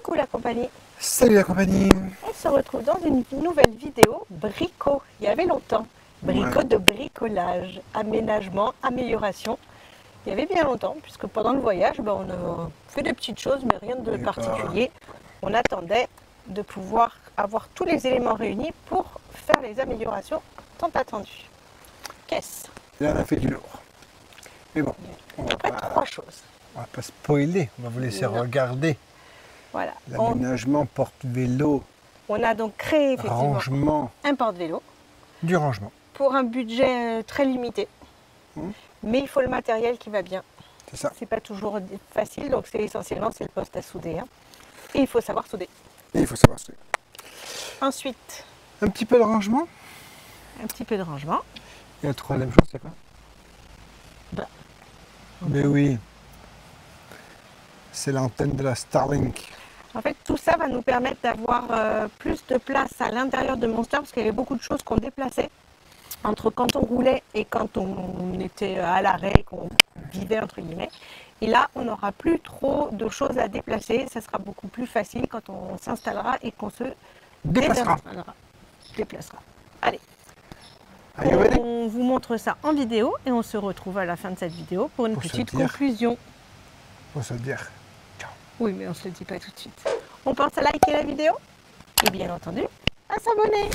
Coucou la compagnie. Salut la compagnie. On se retrouve dans une nouvelle vidéo bricot. Il y avait longtemps. Bricot Ouais. de bricolage, aménagement, amélioration. Il y avait bien longtemps, puisque pendant le voyage, on a fait des petites choses, mais rien de particulier. On attendait de pouvoir avoir tous les éléments réunis pour faire les améliorations tant attendues. Qu'est-ce? Là, on a fait du lourd. Mais bon, on va Après, pas, trois choses. on va pas spoiler. On va vous laisser Non. regarder Voilà. l'aménagement, porte-vélo, On a donc créé effectivement rangement, un porte-vélo du rangement. pour un budget très limité. Mais il faut le matériel qui va bien. C'est ça. C'est pas toujours facile, donc c'est essentiellement c'est le poste à souder. Hein. Et il faut savoir souder. Et il faut savoir ce que Ensuite, un petit peu de rangement. un petit peu de rangement. Et la troisième chose, c'est quoi? Bah. Mais oui, c'est l'antenne de la Starlink. En fait, tout ça va nous permettre d'avoir plus de place à l'intérieur de Monster, parce qu'il y avait beaucoup de choses qu'on déplaçait entre quand on roulait et quand on était à l'arrêt, qu'on vivait entre guillemets. Et là, on n'aura plus trop de choses à déplacer. Ça sera beaucoup plus facile quand on s'installera et qu'on se Déplacera. déplacera. Allez, Are you ready? on vous montre ça en vidéo et on se retrouve à la fin de cette vidéo pour une Pour se petite dire. conclusion. Faut se dire. Oui, mais on ne se le dit pas tout de suite. On pense à liker la vidéo et bien entendu à s'abonner.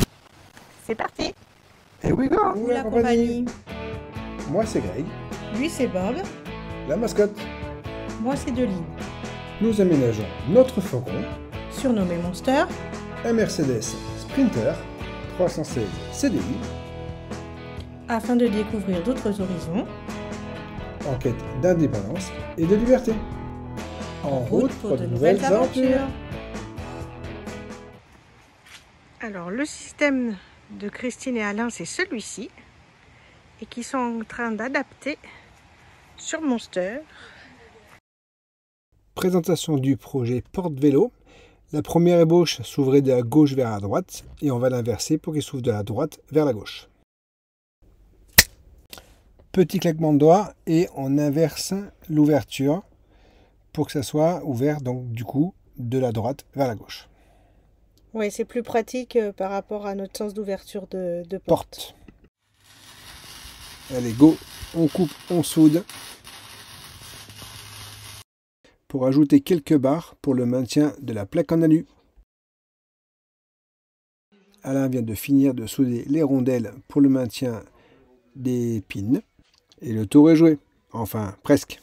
C'est parti. Et we go. Ou la compagnie. Moi, c'est Greg, Lui, c'est Bob. la mascotte. Moi, c'est Deline. Nous aménageons notre faucon, Surnommé Monster. un Mercedes Sprinter 316 CDI, Afin de découvrir d'autres horizons. en quête d'indépendance et de liberté. En route pour de nouvelles aventures. Alors, le système de Christine et Alain, c'est celui-ci. Et qui sont en train d'adapter sur Monster. Présentation du projet porte-vélo. La première ébauche s'ouvrait de la gauche vers la droite et on va l'inverser pour qu'il s'ouvre de la droite vers la gauche. Petit claquement de doigts et on inverse l'ouverture pour que ça soit ouvert donc du coup de la droite vers la gauche. Oui, c'est plus pratique par rapport à notre sens d'ouverture de porte. Porte. Allez, go, on coupe, on soude. Pour ajouter quelques barres pour le maintien de la plaque en alu. Alain vient de finir de souder les rondelles pour le maintien des pins. Et le tour est joué. Enfin, presque.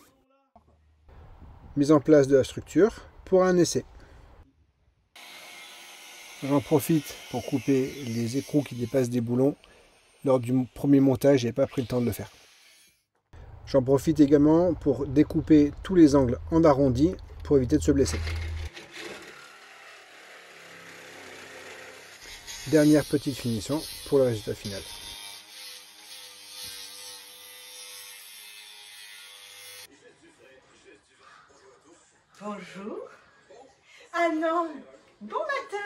Mise en place de la structure pour un essai. J'en profite pour couper les écrous qui dépassent des boulons. Lors du premier montage, je n'ai pas pris le temps de le faire. J'en profite également pour découper tous les angles en arrondi pour éviter de se blesser. Dernière petite finition pour le résultat final. Bonjour. Ah non, bon matin.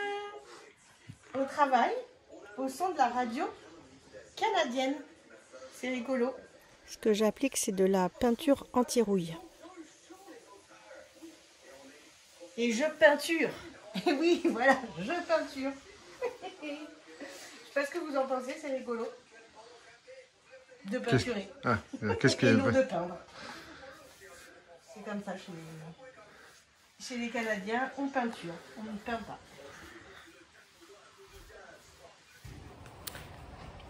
On travaille au son de la radio canadienne. C'est rigolo. Ce que j'applique, c'est de la peinture anti-rouille. Et je peinture. Et oui, voilà, je peinture. Je sais pas ce que vous en pensez, c'est rigolo. De peinturer. Qu'est-ce Et non de peindre. C'est comme ça chez les Canadiens, on peinture, on ne peint pas.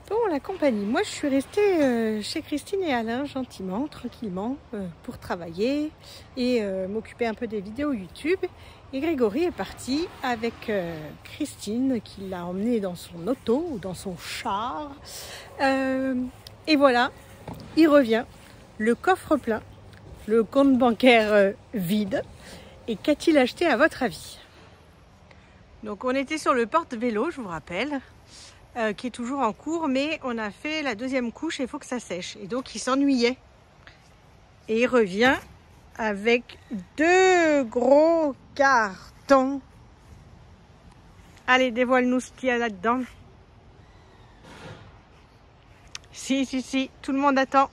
Bon, la compagnie, moi je suis restée chez Christine et Alain gentiment, tranquillement, pour travailler et m'occuper un peu des vidéos YouTube. Et Grégory est parti avec Christine qui l'a emmené dans son auto ou dans son char. Et voilà, il revient, le coffre plein, le compte bancaire vide. Et qu'a-t-il acheté à votre avis? Donc on était sur le porte-vélo, je vous rappelle. Qui est toujours en cours, mais on a fait la deuxième couche et il faut que ça sèche. Et donc il s'ennuyait. Et il revient avec 2 gros cartons. Allez, dévoile-nous ce qu'il y a là-dedans. Si, tout le monde attend.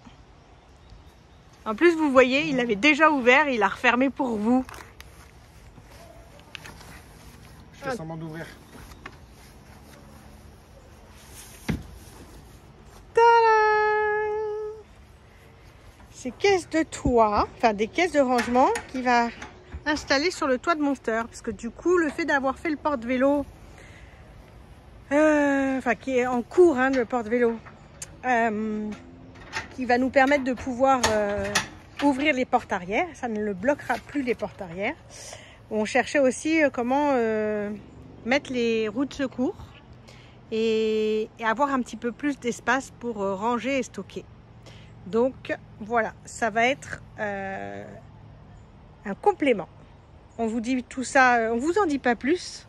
En plus, vous voyez, il avait déjà ouvert, il a refermé pour vous. faire semblant d'ouvrir. Ces caisses de toit, enfin des caisses de rangement qui va installer sur le toit de Monster, parce que du coup le fait d'avoir fait le porte-vélo, enfin qui est en cours, hein, le porte-vélo, qui va nous permettre de pouvoir ouvrir les portes arrière, ça ne le bloquera plus les portes arrière. On cherchait aussi comment mettre les roues de secours et avoir un petit peu plus d'espace pour ranger et stocker. Donc voilà, ça va être un complément. On vous dit tout ça, on vous en dit pas plus.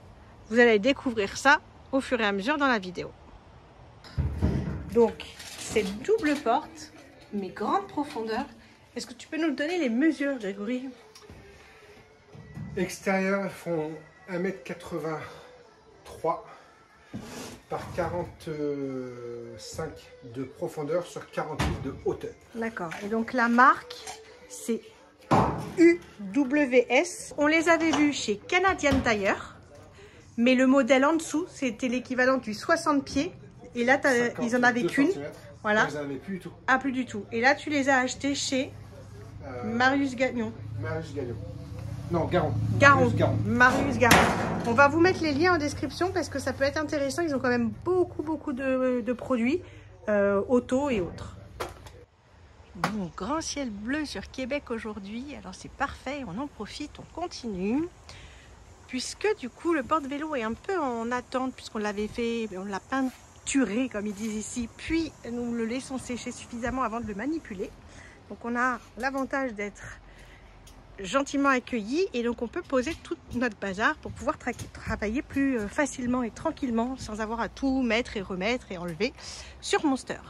Vous allez découvrir ça au fur et à mesure dans la vidéo. Donc, cette double porte, mais grande profondeur. Est-ce que tu peux nous donner les mesures, Grégory? Extérieur, elles font 1,83 m par 45 de profondeur sur 48 de hauteur. D'accord. Et donc la marque, c'est UWS. On les avait vus chez Canadian Tire, mais le modèle en dessous, c'était l'équivalent du 60 pieds. Et là, ils en avaient qu'une. Voilà. Ils n'en avaient plus du tout. Ah, plus du tout. Et là, tu les as achetés chez Marius Gagnon. Marius Gagnon. Non, Garon. Marius Garon. On va vous mettre les liens en description parce que ça peut être intéressant. Ils ont quand même beaucoup de produits auto et autres. Bon, grand ciel bleu sur Québec aujourd'hui. Alors c'est parfait, on en profite, on continue. Puisque du coup le porte-vélo est un peu en attente puisqu'on l'avait fait, on l'a peinturé comme ils disent ici. Puis nous le laissons sécher suffisamment avant de le manipuler. Donc on a l'avantage d'être gentiment accueilli et donc on peut poser tout notre bazar pour pouvoir travailler plus facilement et tranquillement sans avoir à tout mettre et remettre et enlever sur Monster.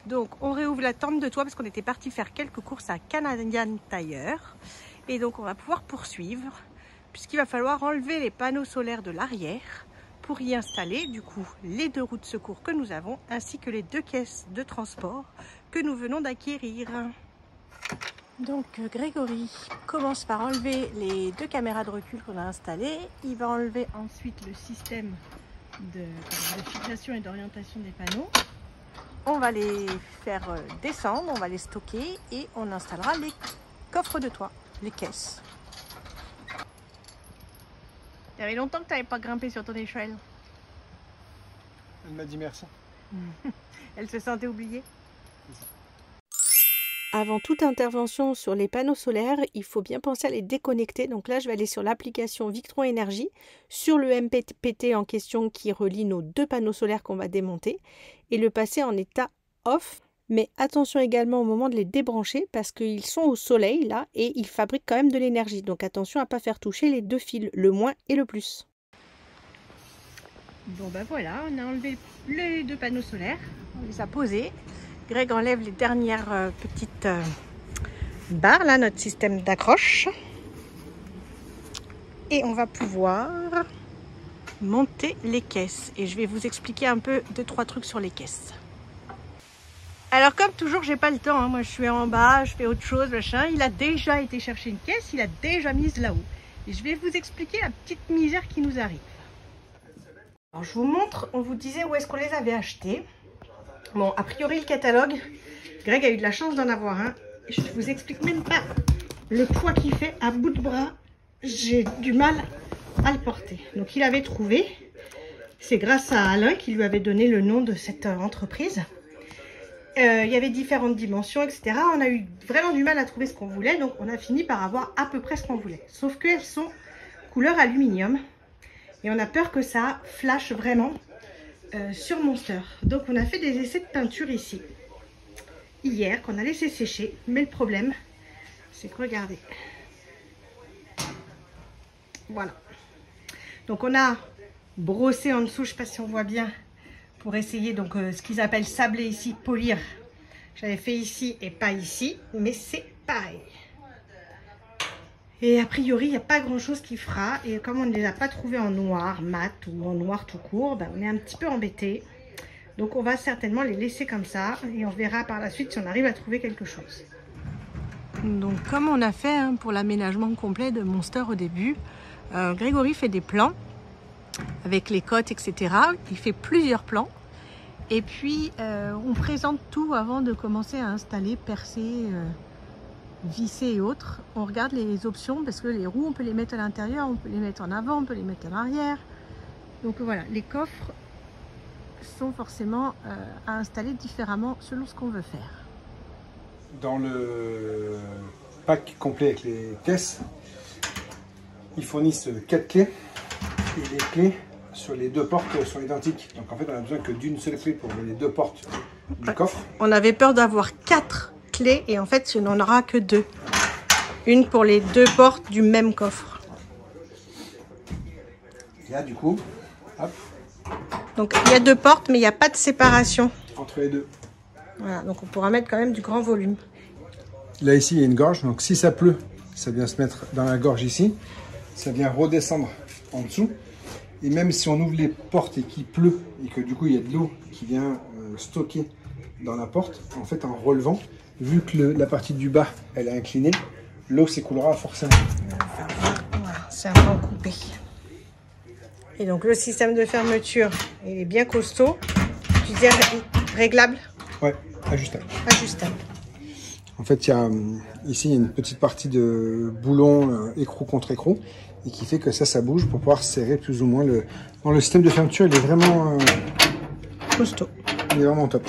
Donc on réouvre la tente de toit parce qu'on était parti faire quelques courses à Canadian Tire et donc on va pouvoir poursuivre puisqu'il va falloir enlever les panneaux solaires de l'arrière pour y installer du coup les 2 roues de secours que nous avons ainsi que les 2 caisses de transport que nous venons d'acquérir. Donc Grégory commence par enlever les 2 caméras de recul qu'on a installées. Il va enlever ensuite le système de fixation et d'orientation des panneaux. On va les faire descendre, on va les stocker et on installera les coffres de toit, les caisses. Il y avait longtemps que tu n'avais pas grimpé sur ton échelle. Elle m'a dit merci. Elle se sentait oubliée. Avant toute intervention sur les panneaux solaires, il faut bien penser à les déconnecter. Donc là, je vais aller sur l'application Victron Énergie, sur le MPPT en question qui relie nos 2 panneaux solaires qu'on va démonter et le passer en état off. Mais attention également au moment de les débrancher parce qu'ils sont au soleil là et ils fabriquent quand même de l'énergie. Donc attention à ne pas faire toucher les 2 fils, le moins et le plus. Bon ben voilà, on a enlevé les 2 panneaux solaires, on les a posés. Greg enlève les dernières petites barres, là, notre système d'accroche. Et on va pouvoir monter les caisses. Et je vais vous expliquer un peu 2-3 trucs sur les caisses. Alors comme toujours, j'ai pas le temps. Hein. Moi, je suis en bas, je fais autre chose, machin. Il a déjà été chercher une caisse, il a déjà mise là-haut. Et je vais vous expliquer la petite misère qui nous arrive. Alors, je vous montre, on vous disait où est-ce qu'on les avait achetés. Bon, a priori, le catalogue, Greg a eu de la chance d'en avoir un. Je ne vous explique même pas le poids qu'il fait à bout de bras. J'ai du mal à le porter. Donc, il avait trouvé. C'est grâce à Alain qui lui avait donné le nom de cette entreprise. Il y avait différentes dimensions, etc. On a eu vraiment du mal à trouver ce qu'on voulait. Donc, on a fini par avoir à peu près ce qu'on voulait. Sauf qu'elles sont couleur aluminium. Et on a peur que ça flash vraiment. Sur Monster. Donc on a fait des essais de peinture ici hier qu'on a laissé sécher, mais le problème c'est que regardez, voilà, donc on a brossé en dessous, je sais pas si on voit bien, pour essayer donc ce qu'ils appellent sabler ici, polir. J'avais fait ici et pas ici, mais c'est pareil. Et a priori, il n'y a pas grand chose qui fera. Et comme on ne les a pas trouvés en noir mat ou en noir tout court, ben on est un petit peu embêté. Donc on va certainement les laisser comme ça. Et on verra par la suite si on arrive à trouver quelque chose. Donc comme on a fait pour l'aménagement complet de Monster au début, Grégory fait des plans. avec les côtes, etc. Il fait plusieurs plans. Et puis, on présente tout avant de commencer à installer, percer, visser et autres. On regarde les options parce que les roues, on peut les mettre à l'intérieur, on peut les mettre en avant, on peut les mettre à l'arrière. Donc voilà, les coffres sont forcément à installer différemment selon ce qu'on veut faire. Dans le pack complet avec les caisses, ils fournissent 4 clés et les clés sur les 2 portes sont identiques. Donc en fait, on a besoin que d'une seule clé pour les 2 portes du coffre. On avait peur d'avoir 4 clés et en fait, il n'en aura que 2. Une pour les 2 portes du même coffre. Et là, du coup, hop. Donc il y a 2 portes, mais il n'y a pas de séparation Entre les 2. Voilà, donc on pourra mettre quand même du grand volume. Là, ici, il y a une gorge. Donc si ça pleut, ça vient se mettre dans la gorge ici. Ça vient redescendre en dessous. Et même si on ouvre les portes et qu'il pleut, et que du coup, il y a de l'eau qui vient stocker dans la porte, en fait, en relevant, vu que la partie du bas, elle est inclinée, l'eau s'écoulera forcément. Voilà, c'est un pan coupé. Et donc, le système de fermeture, il est bien costaud. Tu disais réglable? Ouais, ajustable. Ajustable. En fait, ici, il y a une petite partie de boulon écrou contre écrou, et qui fait que ça bouge pour pouvoir serrer plus ou moins dans le système de fermeture. Il est vraiment costaud. Il est vraiment top.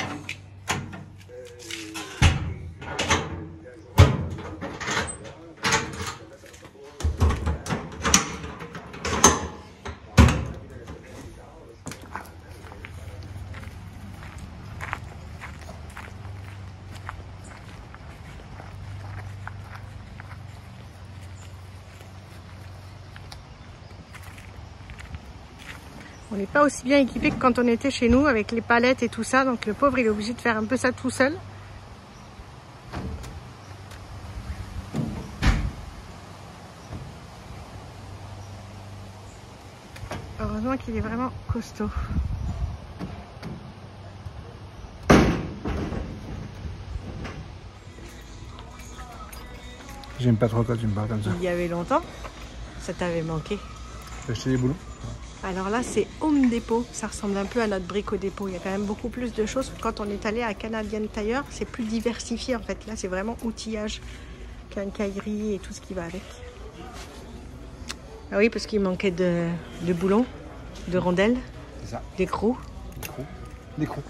On n'est pas aussi bien équipé que quand on était chez nous avec les palettes et tout ça, donc le pauvre il est obligé de faire un peu ça tout seul. Heureusement qu'il est vraiment costaud. J'aime pas trop quand tu me parles comme ça. Il y avait longtemps, ça t'avait manqué. T'as acheté des boulons? Alors là, c'est Home Depot. Ça ressemble un peu à notre Brico Dépôt. Il y a quand même beaucoup plus de choses. Quand on est allé à Canadian Tire, c'est plus diversifié en fait. Là, c'est vraiment outillage, quincaillerie et tout ce qui va avec. Ah oui, parce qu'il manquait de boulons, de rondelles, d'écrous. D'écrous.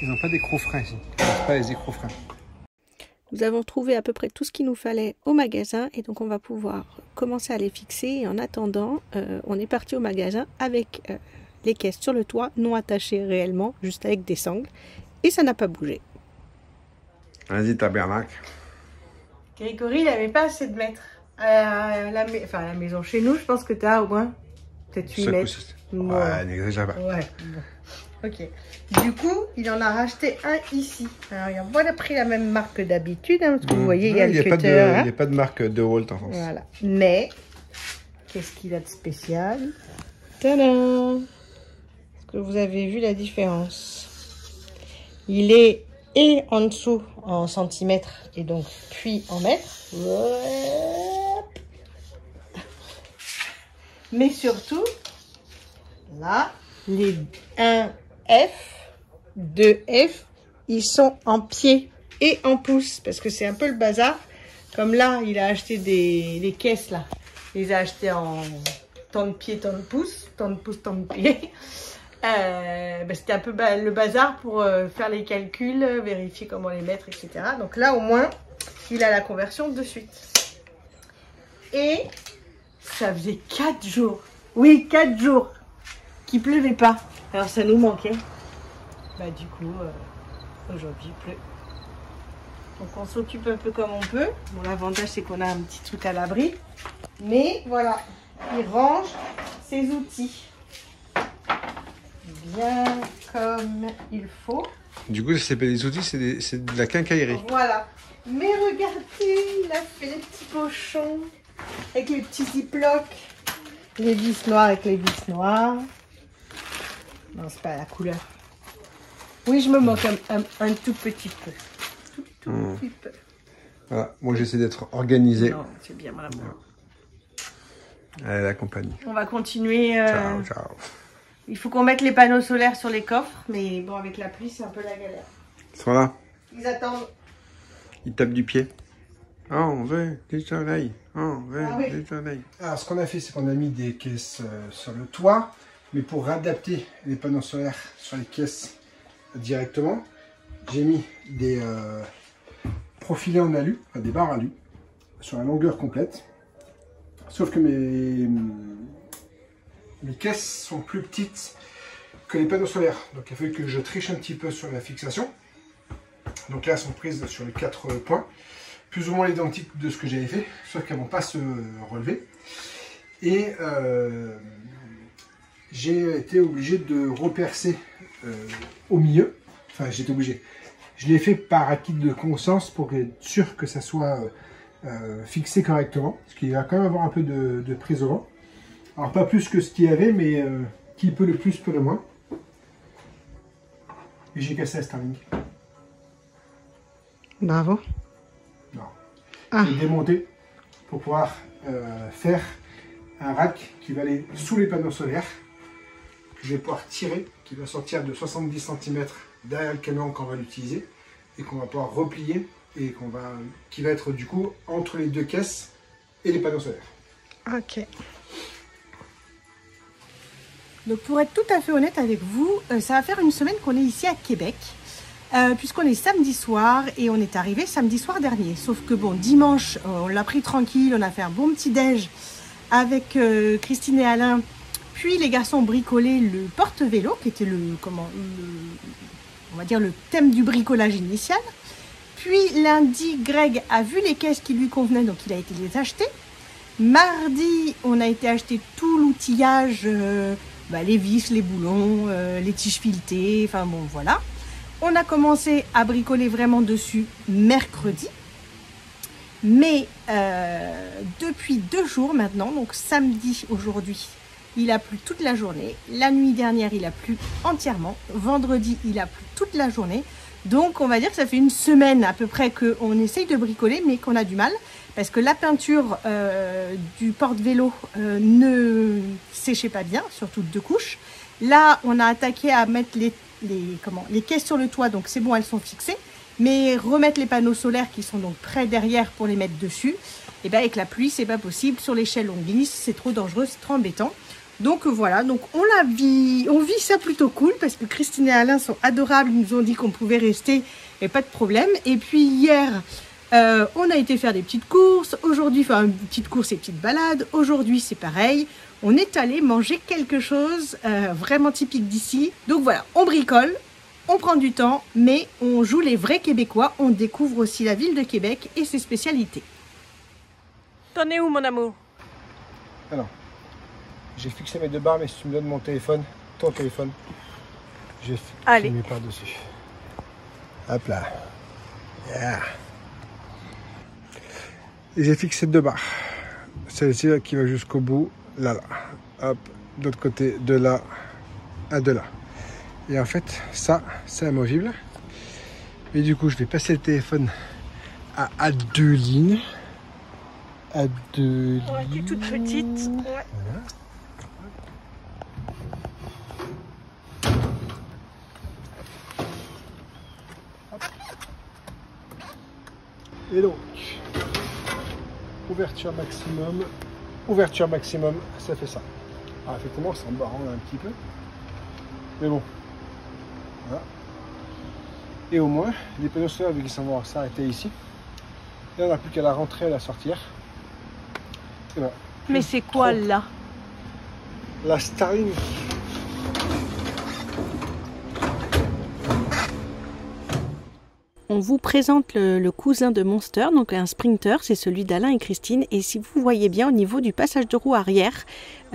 Ils n'ont pas d'écrous freins ici. Ils n'ont pas les écrous freins. Nous avons trouvé à peu près tout ce qu'il nous fallait au magasin et donc on va pouvoir commencer à les fixer. Et en attendant, on est parti au magasin avec les caisses sur le toit, non attachées réellement, juste avec des sangles. Et ça n'a pas bougé. Vas-y, tabernacle. Grégory, il n'avait pas assez de mètres. À la maison chez nous, je pense que tu as au moins peut-être 8 mètres. Ouais, n'exagère pas. Ouais, bon. Ok. Du coup, il en a racheté un ici. Alors, il a voilà pris la même marque que d'habitude, hein, parce que vous voyez, il y a le cutter. Il n'y a pas de marque DeWalt en France. Voilà. Mais, qu'est-ce qu'il a de spécial? Tadam! Est-ce que vous avez vu la différence? Il est et en dessous en centimètres et donc puis en mètres. Mais surtout, là, les 1F, 2F, ils sont en pieds et en pouces parce que c'est un peu le bazar. Comme là, il a acheté les caisses là. Il les a achetées en tant de pieds, tant de pouces, tant de pouces, tant de pieds. C'était un peu le bazar pour faire les calculs, vérifier comment les mettre, etc. Donc là, au moins, il a la conversion de suite. Et ça faisait 4 jours. Oui, 4 jours qu'il pleuvait pas. Alors ça nous manquait. Bah du coup, aujourd'hui il pleut. Donc on s'occupe un peu comme on peut. Bon, l'avantage c'est qu'on a un petit truc à l'abri. Mais voilà, il range ses outils bien comme il faut. Du coup, c'est pas des outils, c'est de la quincaillerie. Voilà. Mais regardez, il a fait les petits pochons avec les petits ziplocs. Les vis noires avec les vis noires. Non, c'est pas la couleur. Oui, je me moque un tout petit peu. Tout petit peu. Voilà, moi j'essaie d'être organisé. Non, c'est bien, madame. Allez, la compagnie. On va continuer. Ciao, ciao. Il faut qu'on mette les panneaux solaires sur les coffres, mais bon, avec la pluie, c'est un peu la galère. Ils sont là. Ils attendent. Ils tapent du pied. Oh, on veut du soleil. Oh, on veut Ah oui. du soleil. Alors, ce qu'on a fait, c'est qu'on a mis des caisses sur le toit, mais pour adapter les panneaux solaires sur les caisses directement, j'ai mis des profilés en alu, enfin des barres alu, sur la longueur complète. Sauf que mes caisses sont plus petites que les panneaux solaires. Donc il a fallu que je triche un petit peu sur la fixation. Donc là, elles sont prises sur les 4 points, plus ou moins identiques de ce que j'avais fait, sauf qu'elles ne vont pas se relever. Et j'ai été obligé de repercer au milieu. Enfin, j'étais obligé. Je l'ai fait par acquis de conscience pour être sûr que ça soit fixé correctement. Parce qu'il va quand même avoir un peu de prise au vent. Alors pas plus que ce qu'il y avait, mais qui peut le plus, peut le moins. Et j'ai cassé la Starlink. Bravo. Non. Ah. J'ai démonté pour pouvoir faire un rack qui va aller sous les panneaux solaires. Que je vais pouvoir tirer, qui va sortir de 70 cm derrière le camion quand on va l'utiliser. Et qu'on va pouvoir replier et qui va être du coup entre les deux caisses et les panneaux solaires. Ok. Donc pour être tout à fait honnête avec vous, ça va faire une semaine qu'on est ici à Québec, puisqu'on est samedi soir et on est arrivé samedi soir dernier. Sauf que bon, dimanche, on l'a pris tranquille, on a fait un bon petit déj avec Christine et Alain. Puis les garçons ont bricolé le porte-vélo, qui était on va dire le thème du bricolage initial. Puis lundi, Greg a vu les caisses qui lui convenaient, donc il a été les acheter. Mardi, on a été acheter tout l'outillage, les vis, les boulons, les tiges filetées, enfin bon voilà. On a commencé à bricoler vraiment dessus mercredi. Mais depuis 2 jours maintenant, donc samedi aujourd'hui, il a plu toute la journée. La nuit dernière, il a plu entièrement. Vendredi, il a plu toute la journée. Donc, on va dire que ça fait une semaine à peu près qu'on essaye de bricoler, mais qu'on a du mal. Parce que la peinture du porte-vélo ne séchait pas bien, surtout 2 couches. Là, on a attaqué à mettre les caisses sur le toit. Donc, c'est bon, elles sont fixées. Mais remettre les panneaux solaires qui sont donc près derrière pour les mettre dessus, et bien avec la pluie, c'est pas possible. Sur l'échelle, on glisse, c'est trop dangereux, c'est trop embêtant. Donc voilà, donc on vit ça plutôt cool parce que Christine et Alain sont adorables, ils nous ont dit qu'on pouvait rester et pas de problème. Et puis hier, on a été faire des petites courses, aujourd'hui, enfin une petite course et petite balade, aujourd'hui c'est pareil. On est allé manger quelque chose vraiment typique d'ici. Donc voilà, on bricole, on prend du temps, mais on joue les vrais Québécois, on découvre aussi la ville de Québec et ses spécialités. T'en es où mon amour? Alors. J'ai fixé mes 2 barres, mais si tu me donnes ton téléphone, je vais filmer par-dessus. Hop là. Yeah. Et j'ai fixé 2 barres. Celle-ci qui va jusqu'au bout, là. Hop, de l'autre côté, de là à de là. Et en fait, ça, c'est amovible. Et du coup, je vais passer le téléphone à 2 lignes. À 2 lignes. Qui est toute petite. Ouais. Voilà. Et donc, ouverture maximum, ça fait ça. Alors effectivement, c'est embarrant un petit peu. Mais bon. Voilà. Et au moins, les panneaux solaires, vu qu'ils vont s'arrêter ici. Et on n'a plus qu'à la rentrer et à la sortir. Et voilà. Mais c'est quoi là? La Starlink. On vous présente le cousin de Monster, donc un Sprinter, c'est celui d'Alain et Christine. Et si vous voyez bien au niveau du passage de roue arrière,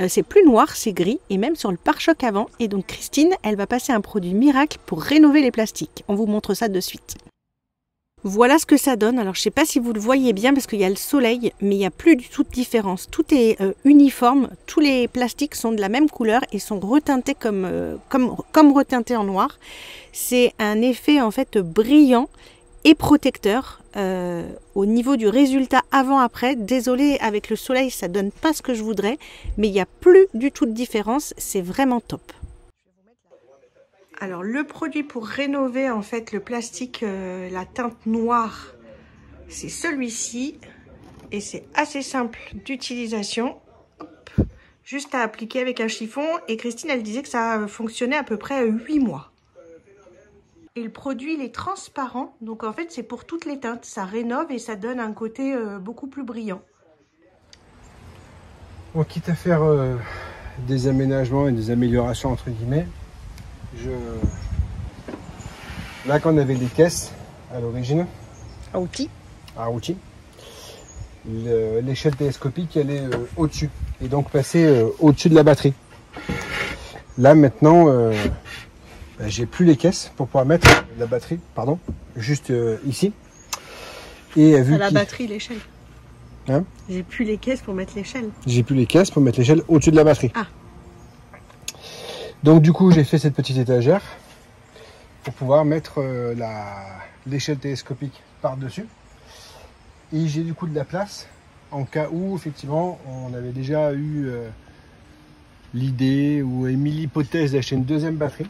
c'est plus noir, c'est gris, et même sur le pare-choc avant. Et donc Christine, elle va passer un produit miracle pour rénover les plastiques. On vous montre ça de suite. Voilà ce que ça donne. Alors je ne sais pas si vous le voyez bien parce qu'il y a le soleil, mais il n'y a plus du tout de différence. Tout est uniforme, tous les plastiques sont de la même couleur et sont reteintés comme reteintés en noir. C'est un effet en fait brillant et protecteur. Au niveau du résultat avant-après, désolé, avec le soleil ça donne pas ce que je voudrais, mais il n'y a plus du tout de différence, c'est vraiment top. Alors le produit pour rénover en fait le plastique, la teinte noire, c'est celui-ci et c'est assez simple d'utilisation. Juste à appliquer avec un chiffon, et Christine elle disait que ça fonctionnait à peu près 8 mois. Et le produit il est transparent, donc en fait c'est pour toutes les teintes, ça rénove et ça donne un côté beaucoup plus brillant. Bon, quitte à faire des aménagements et des améliorations entre guillemets, là quand on avait les caisses à l'origine, À outils. l'échelle télescopique elle est au-dessus et donc passer au-dessus de la batterie. Là maintenant j'ai plus les caisses pour pouvoir mettre la batterie, pardon, juste ici. Et vu la batterie, l'échelle. Hein, j'ai plus les caisses pour mettre l'échelle. J'ai plus les caisses pour mettre l'échelle au-dessus de la batterie. Ah. Donc du coup j'ai fait cette petite étagère pour pouvoir mettre l'échelle télescopique par-dessus. Et j'ai du coup de la place en cas où effectivement on avait déjà eu l'idée ou émis l'hypothèse d'acheter une deuxième batterie.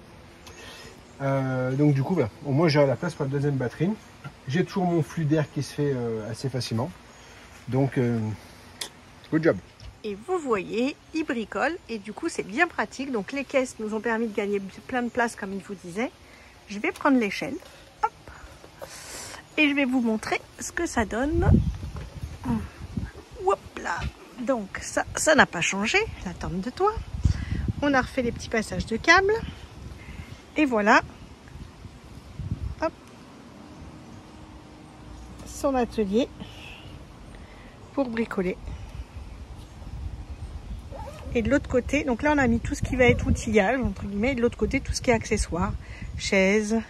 Donc du coup voilà, au moins j'ai la place pour la deuxième batterie. J'ai toujours mon flux d'air qui se fait assez facilement. Donc good job. Et vous voyez, il bricole et du coup c'est bien pratique. Donc les caisses nous ont permis de gagner plein de place comme il vous disait. Je vais prendre l'échelle. Hop. Et je vais vous montrer ce que ça donne. Hop là. Donc ça n'a pas changé, la tente de toit. On a refait les petits passages de câbles. Et voilà. Hop. Son atelier pour bricoler. Et de l'autre côté, donc là on a mis tout ce qui va être outillage, entre guillemets, et de l'autre côté tout ce qui est accessoires, chaises,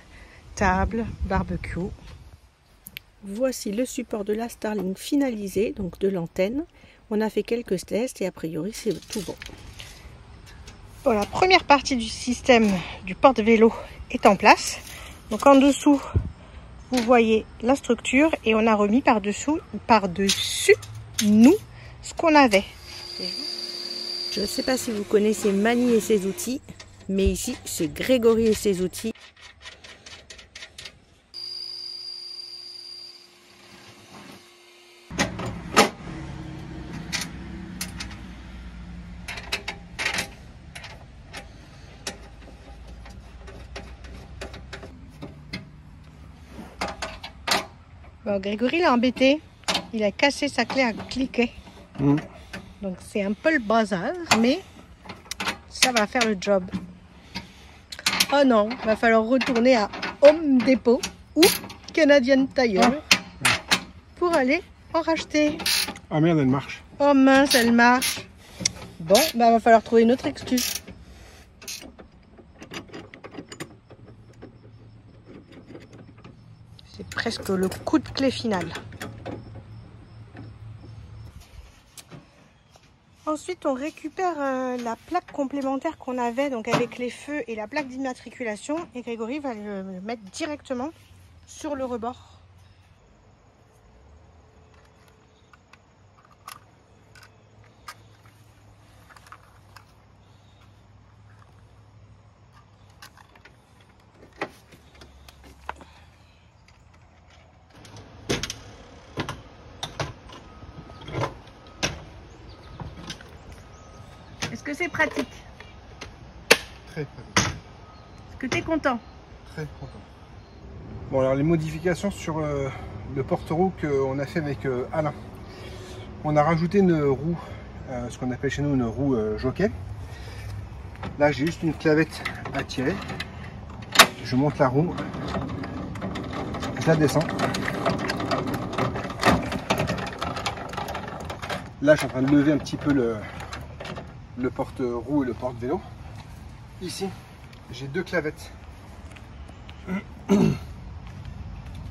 table, barbecue. Voici le support de la Starlink finalisé, donc de l'antenne. On a fait quelques tests et a priori c'est tout bon. Bon, la première partie du système du porte-vélo est en place. Donc en dessous, vous voyez la structure et on a remis par-dessus nous ce qu'on avait. Je ne sais pas si vous connaissez Mani et ses outils, mais ici c'est Grégory et ses outils. Bon, Grégory l'a embêté, il a cassé sa clé à cliquer. Donc c'est un peu le bazar, mais ça va faire le job. Oh non, va falloir retourner à Home Depot ou Canadian Tire pour aller en racheter. Ah merde, elle marche. Oh mince, elle marche. Bon, bah va falloir trouver une autre excuse. C'est presque le coup de clé final. Ensuite, on récupère la plaque complémentaire qu'on avait, donc avec les feux et la plaque d'immatriculation. Et Grégory va le mettre directement sur le rebord. Est-ce que c'est pratique? Très pratique. Est-ce que tu es content? Très content. Bon, alors les modifications sur le porte-roue qu'on a fait avec Alain. On a rajouté une roue, ce qu'on appelle chez nous une roue jockey. Là, j'ai juste une clavette à tirer. Je monte la roue. Je la descends. Là, je suis en train de lever un petit peu le porte-roue et le porte-vélo. Ici, j'ai deux clavettes.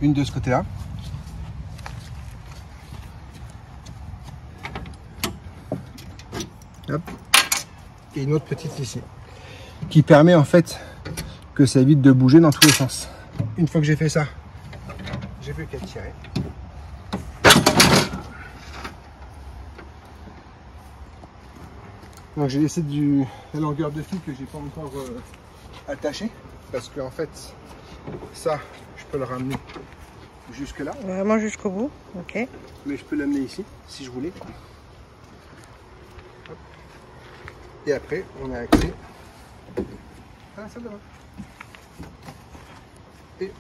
Une de ce côté-là. Hop. Et une autre petite ici. Qui permet en fait que ça évite de bouger dans tous les sens. Une fois que j'ai fait ça, j'ai plus qu'à tirer. Donc j'ai laissé la longueur de fil que j'ai pas encore attaché, parce que en fait ça je peux le ramener jusque là. Vraiment jusqu'au bout, ok. Mais je peux l'amener ici si je voulais. Hop. Et après on a accès à la salle de bain. Et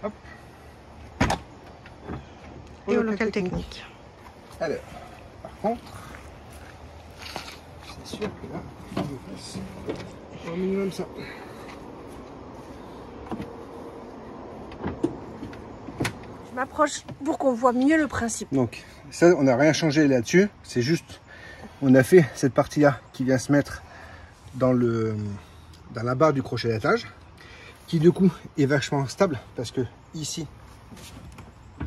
hop. Et au local technique. Alors, par contre, c'est sûr que là, il me passe au minimum ça. Je m'approche pour qu'on voit mieux le principe. Donc, ça, on n'a rien changé là-dessus. C'est juste, on a fait cette partie-là qui vient se mettre dans la barre du crochet d'attache, qui du coup est vachement stable parce que ici,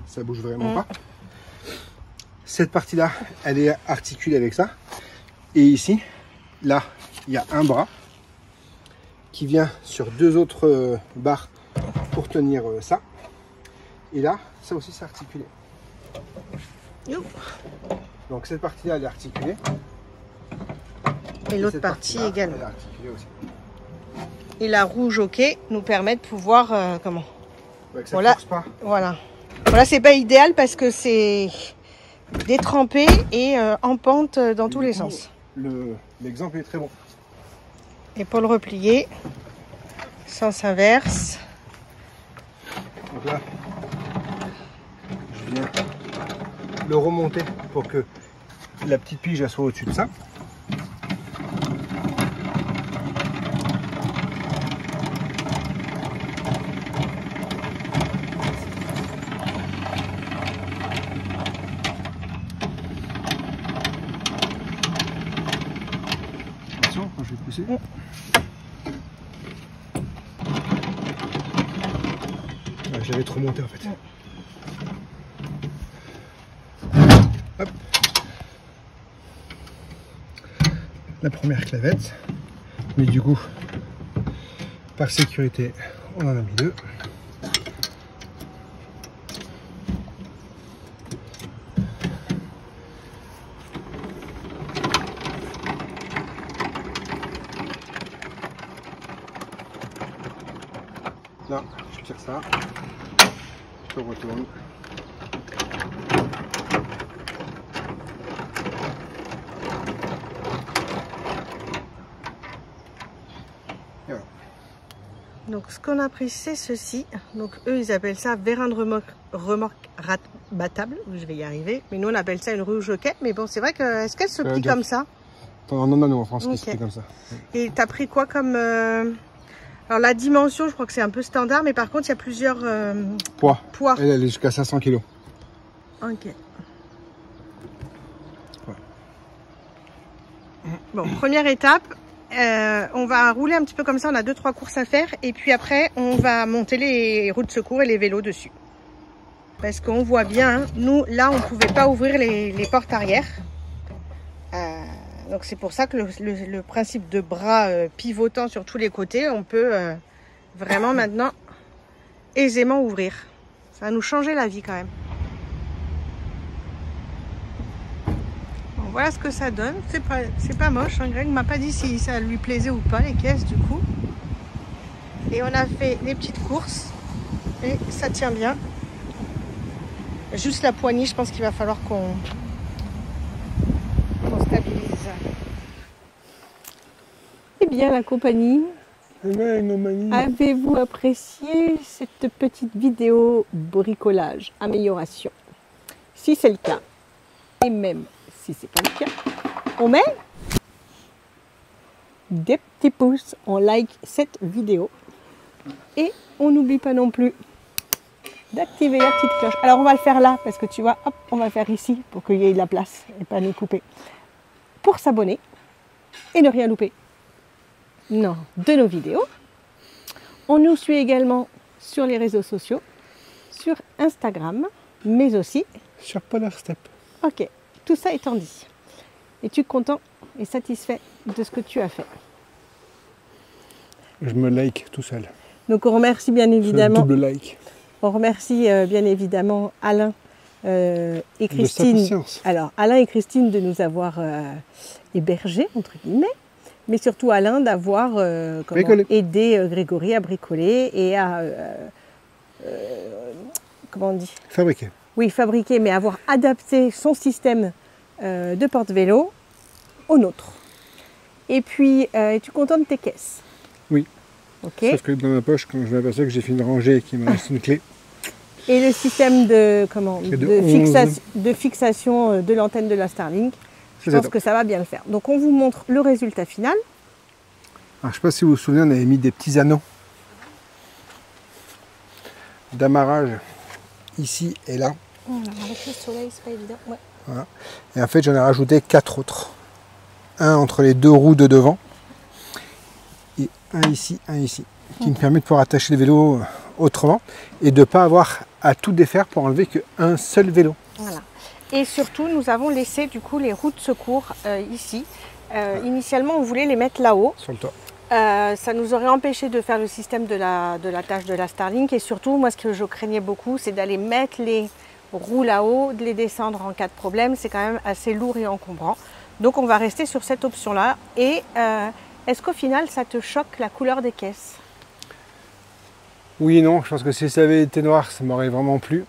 ça bouge vraiment pas. Cette partie-là, elle est articulée avec ça. Et ici, là, il y a un bras qui vient sur deux autres barres pour tenir ça. Et là, ça aussi, c'est articulé. Donc cette partie-là, elle est articulée. Et l'autre partie également. Elle est articulée aussi. Et la rouge OK nous permet de pouvoir comment Ouais, que ça voilà. force pas. Voilà. Voilà, c'est pas idéal parce que c'est détrempé et en pente dans tous les sens. L'exemple est très bon. Et pour le replier, sens inverse. Donc là, je viens le remonter pour que la petite pige soit au-dessus de ça. Attention quand je vais pousser. J'avais trop monté en fait. Hop. La première clavette. Mais du coup, par sécurité, on en a mis deux. Là, je tire ça. Je retourne. Et voilà. Donc ce qu'on a pris c'est ceci. Donc eux ils appellent ça vérin de remorque battable. Je vais y arriver. Mais nous on appelle ça une rouge OK. Mais bon c'est vrai que est-ce qu'elle se plie comme ça? Non, en France qui se plie comme ça. Et t'as pris quoi comme alors la dimension je crois que c'est un peu standard. Mais par contre il y a plusieurs poids. Elle est jusqu'à 500 kg. Ok. Ouais. Bon, première étape, on va rouler un petit peu comme ça, on a 2-3 courses à faire et puis après on va monter les roues de secours et les vélos dessus. Parce qu'on voit bien, nous là on ne pouvait pas ouvrir les portes arrière. Donc c'est pour ça que le principe de bras pivotant sur tous les côtés, on peut vraiment maintenant aisément ouvrir. Ça va nous changer la vie quand même. Bon, voilà ce que ça donne. C'est pas moche. Hein. Greg m'a pas dit si ça lui plaisait ou pas les caisses du coup. Et on a fait des petites courses et ça tient bien. Juste la poignée, je pense qu'il va falloir qu'on stabilise. Eh bien la compagnie. Avez-vous apprécié cette petite vidéo bricolage, amélioration? Si c'est le cas, et même si c'est pas le cas, on met des petits pouces, on like cette vidéo et on n'oublie pas non plus d'activer la petite cloche. Alors on va le faire là parce que tu vois, hop, on va faire ici pour qu'il y ait de la place et pas nous couper. Pour s'abonner et ne rien louper. Non, de nos vidéos. On nous suit également sur les réseaux sociaux, sur Instagram, mais aussi sur Polar Step. Ok, tout ça étant dit, es-tu content et satisfait de ce que tu as fait? Je me like tout seul. Donc on remercie bien évidemment, double like. on remercie bien évidemment Alain et Christine. De sa patience. Alors Alain et Christine de nous avoir hébergés entre guillemets, mais surtout Alain d'avoir aidé Grégory à bricoler et à comment on dit? Fabriqué. Oui, fabriquer, mais avoir adapté son système de porte-vélo au nôtre. Et puis, es-tu content de tes caisses? Oui. Okay. Sauf que dans ma poche, quand je m'aperçois que j'ai fait une rangée et qu'il me reste une clé. Et le système de fixation de l'antenne de la Starlink, je pense que ça va bien le faire. Donc on vous montre le résultat final. Alors, je ne sais pas si vous vous souvenez, on avait mis des petits anneaux d'amarrage ici et là. Avec le soleil, c'est pas évident. Ouais. Voilà. Et en fait, j'en ai rajouté 4 autres. Un entre les deux roues de devant et un ici, qui me permet de pouvoir attacher le vélo autrement et de ne pas avoir à tout défaire pour enlever qu'un seul vélo. Voilà. Et surtout, nous avons laissé du coup les roues de secours ici. Initialement, on voulait les mettre là-haut. Sur le toit. Ça nous aurait empêché de faire le système de l'attache de la Starlink. Et surtout, moi, ce que je craignais beaucoup, c'est d'aller mettre les roues là-haut, de les descendre en cas de problème. C'est quand même assez lourd et encombrant. Donc, on va rester sur cette option-là. Et est-ce qu'au final, ça te choque la couleur des caisses? Oui et non. Je pense que si ça avait été noir, ça m'aurait vraiment plu.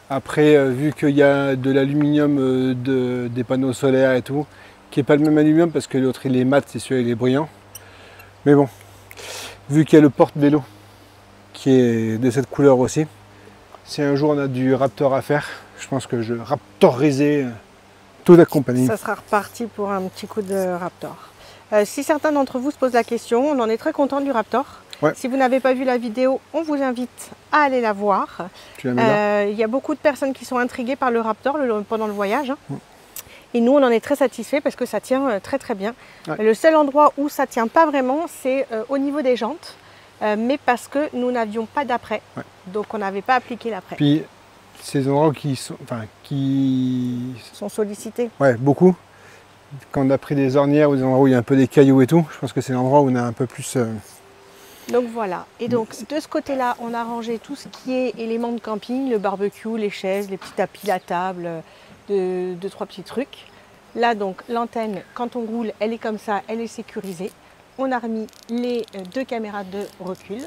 Après, vu qu'il y a de l'aluminium, des panneaux solaires et tout, qui n'est pas le même aluminium parce que l'autre il est mat, c'est celui-là il est brillant. Mais bon, vu qu'il y a le porte-vélo qui est de cette couleur aussi, si un jour on a du Raptor à faire, je pense que je raptoriserai toute la compagnie. Ça sera reparti pour un petit coup de Raptor. Si certains d'entre vous se posent la question, on en est très content du Raptor. Ouais. Si vous n'avez pas vu la vidéo, on vous invite à aller la voir. Tu la mets là. Il y a beaucoup de personnes qui sont intriguées par le Raptor pendant le voyage. Et nous, on en est très satisfaits parce que ça tient très très bien. Ouais. Le seul endroit où ça ne tient pas vraiment, c'est au niveau des jantes. Mais parce que nous n'avions pas d'après. Ouais. Donc on n'avait pas appliqué l'après. Puis ces endroits qui sont sollicités. Ouais, beaucoup. Quand on a pris des ornières ou des endroits où il y a un peu des cailloux et tout, je pense que c'est l'endroit où on a un peu plus... Donc voilà. Et donc de ce côté-là, on a rangé tout ce qui est éléments de camping, le barbecue, les chaises, les petits tapis, la table, deux, trois petits trucs. Là donc l'antenne, quand on roule, elle est comme ça, elle est sécurisée. On a remis les 2 caméras de recul.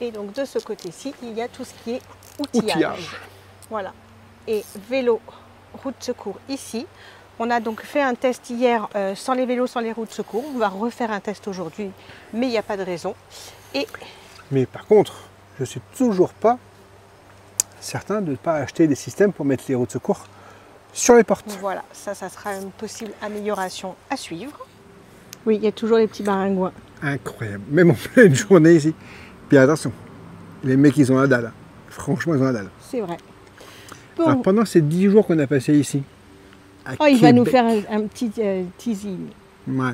Et donc de ce côté-ci, il y a tout ce qui est outillage. Voilà. Et vélo, roue de secours ici. On a donc fait un test hier sans les vélos, sans les roues de secours. On va refaire un test aujourd'hui, mais il n'y a pas de raison. Mais par contre, je ne suis toujours pas certain de ne pas acheter des systèmes pour mettre les roues de secours sur les portes. Voilà, ça sera une possible amélioration à suivre. Oui, il y a toujours les petits baringouins. Incroyable, même en pleine journée ici. Puis attention, les mecs ils ont la dalle. Franchement, ils ont la dalle. C'est vrai. Bon. Alors pendant ces 10 jours qu'on a passé ici, il va nous faire un petit teasing. Ouais.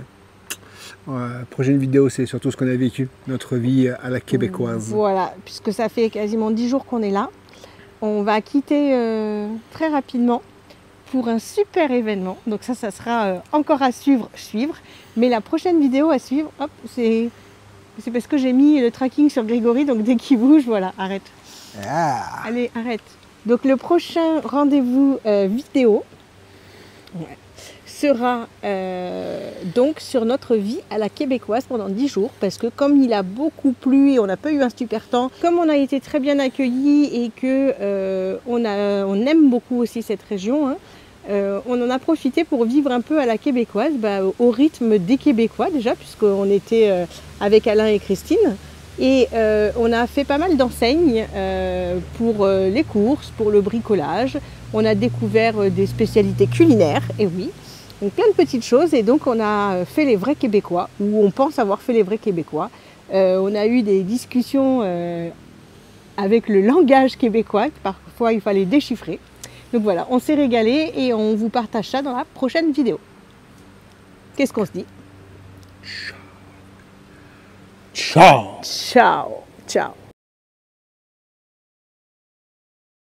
Prochaine vidéo, c'est surtout ce qu'on a vécu, notre vie à la québécoise. Voilà, puisque ça fait quasiment 10 jours qu'on est là. On va quitter très rapidement pour un super événement. Donc ça sera encore à suivre. Mais la prochaine vidéo à suivre, hop, c'est parce que j'ai mis le tracking sur Grégory, donc dès qu'il bouge, voilà, arrête. Ah. Allez, arrête. Donc le prochain rendez-vous vidéo sera donc sur notre vie à la québécoise pendant 10 jours, parce que comme il a beaucoup plu et on n'a pas eu un super temps, comme on a été très bien accueillis et que on aime beaucoup aussi cette région, hein, on en a profité pour vivre un peu à la québécoise, au rythme des Québécois déjà, puisqu'on était avec Alain et Christine. Et on a fait pas mal d'enseignes pour les courses, pour le bricolage. On a découvert des spécialités culinaires, et oui, donc plein de petites choses. Et donc on a fait les vrais Québécois, ou on pense avoir fait les vrais Québécois. On a eu des discussions avec le langage québécois, parfois il fallait déchiffrer. Donc voilà, on s'est régalé et on vous partage ça dans la prochaine vidéo. Qu'est-ce qu'on se dit? Ciao. Ciao. Ciao.